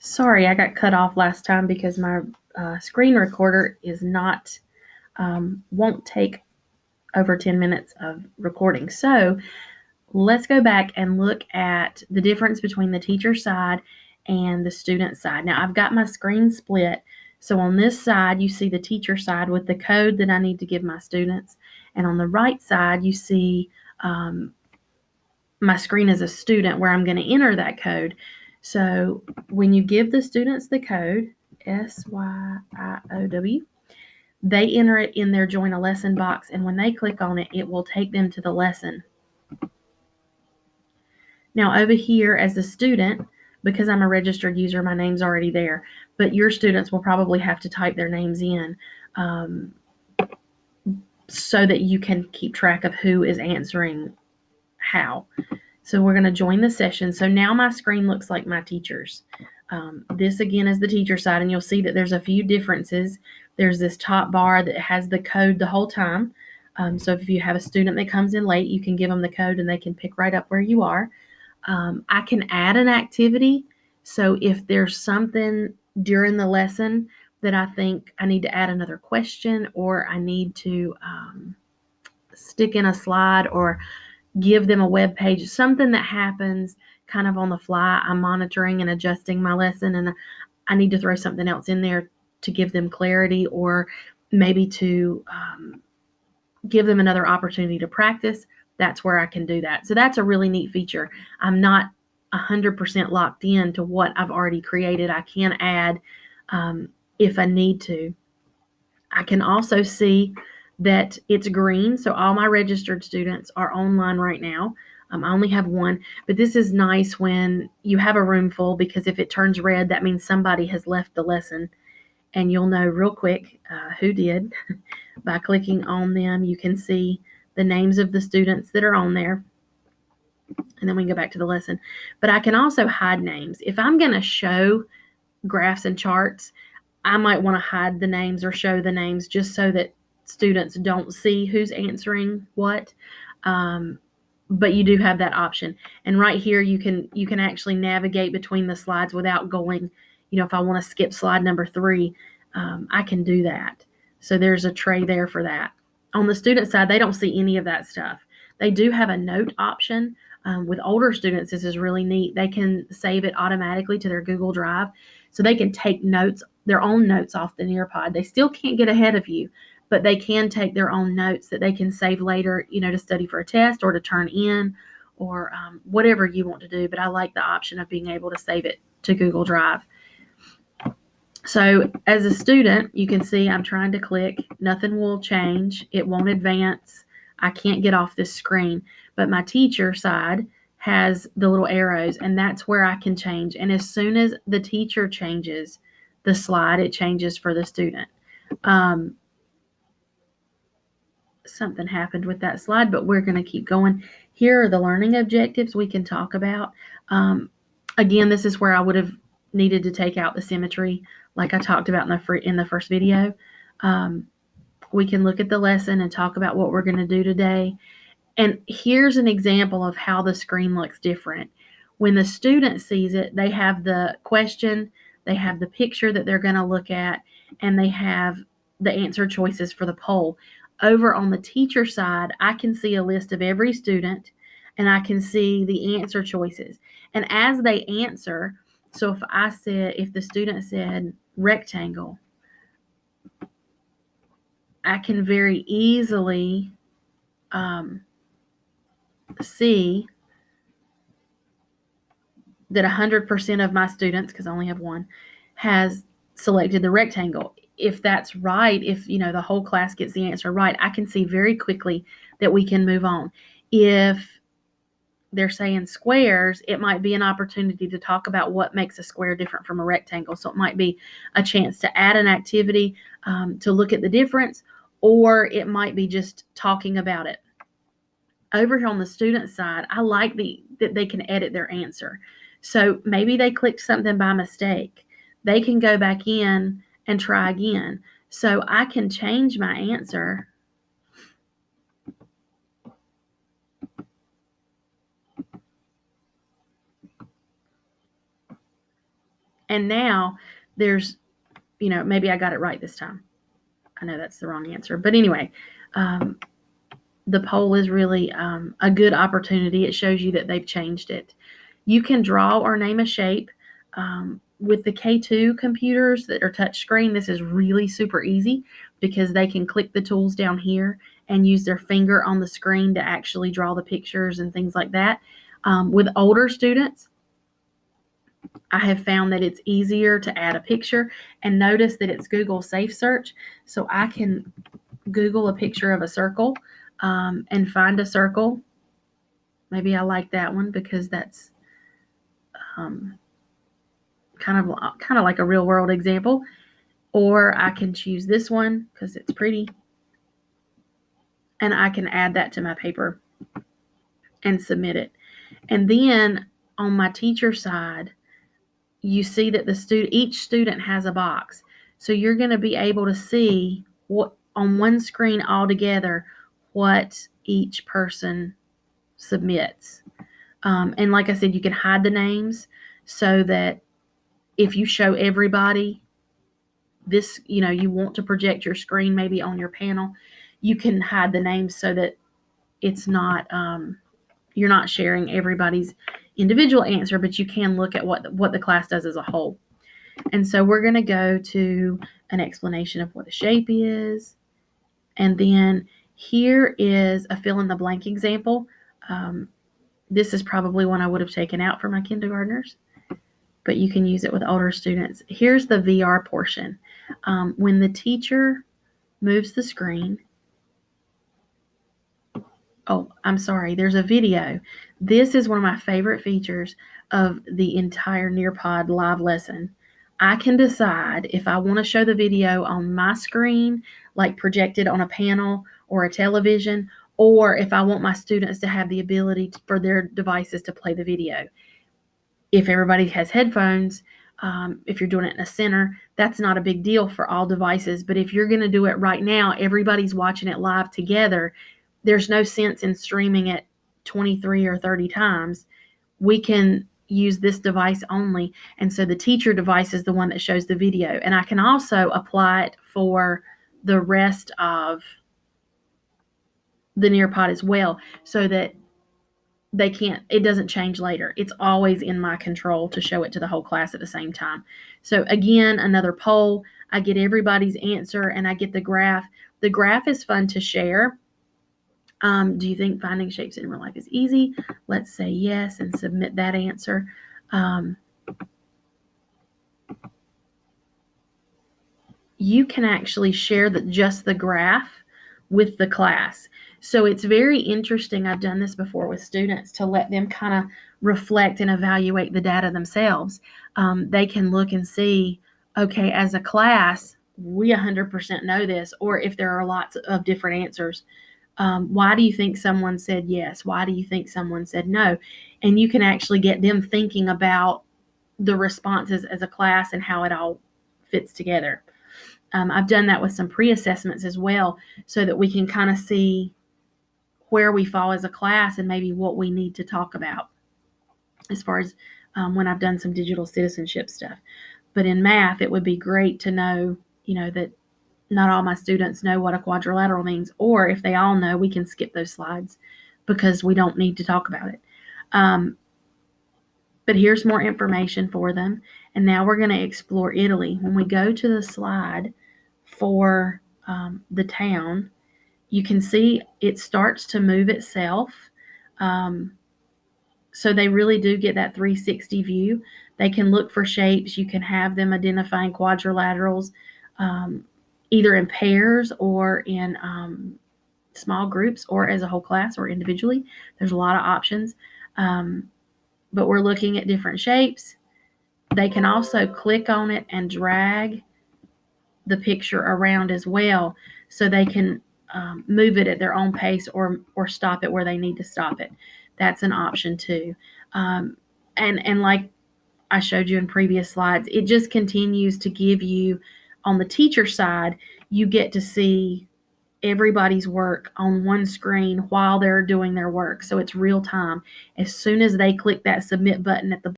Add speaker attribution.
Speaker 1: Sorry, I got cut off last time because my screen recorder is not, won't take over 10 minutes of recording. So let's go back and look at the difference between the teacher side and the student side. Now I've got my screen split. So on this side, you see the teacher side with the code that I need to give my students. And on the right side, you see my screen as a student where I'm going to enter that code. So when you give the students the code, SYIOW, they enter it in their join a lesson box, and when they click on it, it will take them to the lesson. Now over here as a student, because I'm a registered user, my name's already there, but your students will probably have to type their names in so that you can keep track of who is answering how. So we're going to join the session. So now my screen looks like my teacher's. This again is the teacher side, and you'll see that there's a few differences. There's this top bar that has the code the whole time. So if you have a student that comes in late, you can give them the code and they can pick right up where you are. I can add an activity. So if there's something during the lesson that I think I need to add another question, or I need to stick in a slide or give them a web page, something that happens kind of on the fly. I'm monitoring and adjusting my lesson, and I need to throw something else in there to give them clarity, or maybe to give them another opportunity to practice. That's where I can do that. So that's a really neat feature. I'm not 100% locked in to what I've already created. I can add if I need to. I can also see that it's green, so all my registered students are online right now. I only have one, but this is nice when you have a room full, because if it turns red, that means somebody has left the lesson, and you'll know real quick who did. By clicking on them, you can see the names of the students that are on there, and then we can go back to the lesson. But I can also hide names. If I'm going to show graphs and charts, I might want to hide the names or show the names just so that students don't see who's answering what. But you do have that option. And right here, you can actually navigate between the slides without going, if I want to skip slide number 3, I can do that. So there's a tray there for that. On the student side, they don't see any of that stuff. They do have a note option. With older students, this is really neat. They can save it automatically to their Google Drive, so they can take notes, their own notes off the Nearpod. They still can't get ahead of you, but they can take their own notes that they can save later, to study for a test or to turn in, or whatever you want to do. But I like the option of being able to save it to Google Drive. So as a student, you can see I'm trying to click. Nothing will change. It won't advance. I can't get off this screen. But my teacher side has the little arrows, and that's where I can change. And as soon as the teacher changes the slide, it changes for the student. Something happened with that slide, but we're going to keep going. Here are the learning objectives we can talk about. Again, this is where I would have needed to take out the symmetry like I talked about in the first video. We can look at the lesson and talk about what we're going to do today. And here's an example of how the screen looks different. When the student sees it, they have the question, they have the picture that they're going to look at, and they have the answer choices for the poll. Over on the teacher side, I can see a list of every student, and I can see the answer choices. And as they answer, so if the student said rectangle, I can very easily see that 100% of my students, because I only have one, has selected the rectangle. If that's right, if the whole class gets the answer right, I can see very quickly that we can move on. If they're saying squares, it might be an opportunity to talk about what makes a square different from a rectangle. So it might be a chance to add an activity to look at the difference, or it might be just talking about it. Over here on the student side, I like that they can edit their answer. So maybe they clicked something by mistake. They can go back in and try again. So I can change my answer. And now there's, maybe I got it right this time. I know that's the wrong answer. But anyway, the poll is really a good opportunity. It shows you that they've changed it. You can draw or name a shape. With the K2 computers that are touchscreen, this is really super easy because they can click the tools down here and use their finger on the screen to actually draw the pictures and things like that. With older students, I have found that it's easier to add a picture, and notice that it's Google Safe Search. So I can Google a picture of a circle and find a circle. Maybe I like that one because that's kind of like a real world example. Or I can choose this one because it's pretty, and I can add that to my paper and submit it. And then on my teacher side, you see that each student has a box. So you're going to be able to see what on one screen all together what each person submits. And like I said, you can hide the names so that if you show everybody this, you want to project your screen maybe on your panel, you can hide the names so that it's not, you're not sharing everybody's individual answer, but you can look at what the class does as a whole. And so we're going to go to an explanation of what a shape is. And then here is a fill in the blank example. This is probably one I would have taken out for my kindergartners, but you can use it with older students. Here's the VR portion. When the teacher moves the screen, I'm sorry, there's a video. This is one of my favorite features of the entire Nearpod live lesson. I can decide if I want to show the video on my screen, like projected on a panel or a television, or if I want my students to have the ability for their devices to play the video. If everybody has headphones, if you're doing it in a center, that's not a big deal for all devices. But if you're going to do it right now, everybody's watching it live together. There's no sense in streaming it 23 or 30 times. We can use this device only. And so the teacher device is the one that shows the video. And I can also apply it for the rest of the Nearpod as well, so that it doesn't change later. It's always in my control to show it to the whole class at the same time. So again, another poll. I get everybody's answer and I get the graph. The graph is fun to share. Do you think finding shapes in real life is easy? Let's say yes and submit that answer. You can actually share just the graph with the class. So it's very interesting. I've done this before with students to let them kind of reflect and evaluate the data themselves. They can look and see, okay, as a class, we 100% know this, or if there are lots of different answers. Why do you think someone said yes? Why do you think someone said no? And you can actually get them thinking about the responses as a class and how it all fits together. I've done that with some pre-assessments as well, so that we can kind of see where we fall as a class and maybe what we need to talk about as far as when I've done some digital citizenship stuff. But in math, it would be great to know, that not all my students know what a quadrilateral means, or if they all know, we can skip those slides because we don't need to talk about it. But here's more information for them. And now we're going to explore Italy. When we go to the slide for the town, you can see it starts to move itself. So they really do get that 360 view. They can look for shapes. You can have them identifying quadrilaterals, either in pairs or in small groups or as a whole class or individually. There's a lot of options. But we're looking at different shapes. They can also click on it and drag the picture around as well, so they can move it at their own pace or stop it where they need to stop it. That's an option too. And like I showed you in previous slides, it just continues to give you, on the teacher side, you get to see everybody's work on one screen while they're doing their work. So it's real time. As soon as they click that submit button at the